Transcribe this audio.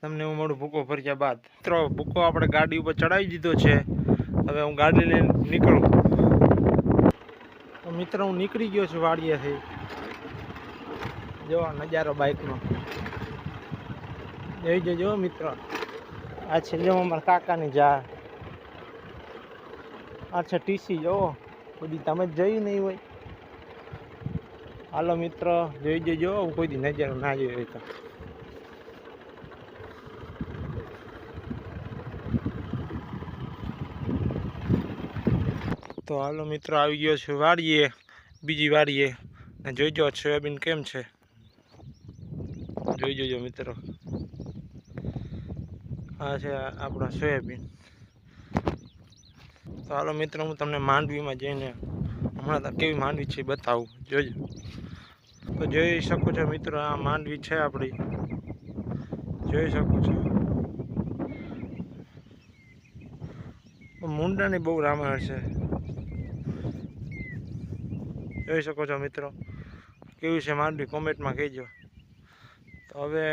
તમને હું મળું ભૂકો ભર્યા બાદ. મિત્રો ભૂકો આપણે ગાડી ઉપર ચડાવી દીધો છે. હવે હું ગાડી લઈને નીકળું. તો મિત્રો હું નીકળી ગયો છું વાડીએથી. જો નજારો બાઇકનો જોઈ જજો મિત્રો. આ છે જો અમારા કાકાની જા. આ છે ટીસી. જો બધી તમે જ જોયું નહીં હોય. હાલો મિત્રો જોઈ જજો. કોઈ દી નજારો ના જોયો હોય તો હાલો મિત્રો આવી ગયો છું વાડીએ, બીજી વાડીએ. ને જોઈજો સોયાબીન કેમ છે, જોઈ જોજો મિત્રો. આ છે આપણા સોયાબીન. તો હાલો મિત્રો હું તમને માંડવીમાં જઈને હમણાં કેવી માંડવી છે બતાવું, જોજો. તો જોઈ શકો છો મિત્રો, આ માંડવી છે આપણી, જોઈ શકો છો. મુંડાની બહુ રામાયણ છે, જોઈ શકો છો મિત્રો. કેવી છે માંડવી કોમેન્ટમાં કહેજો. તો હવે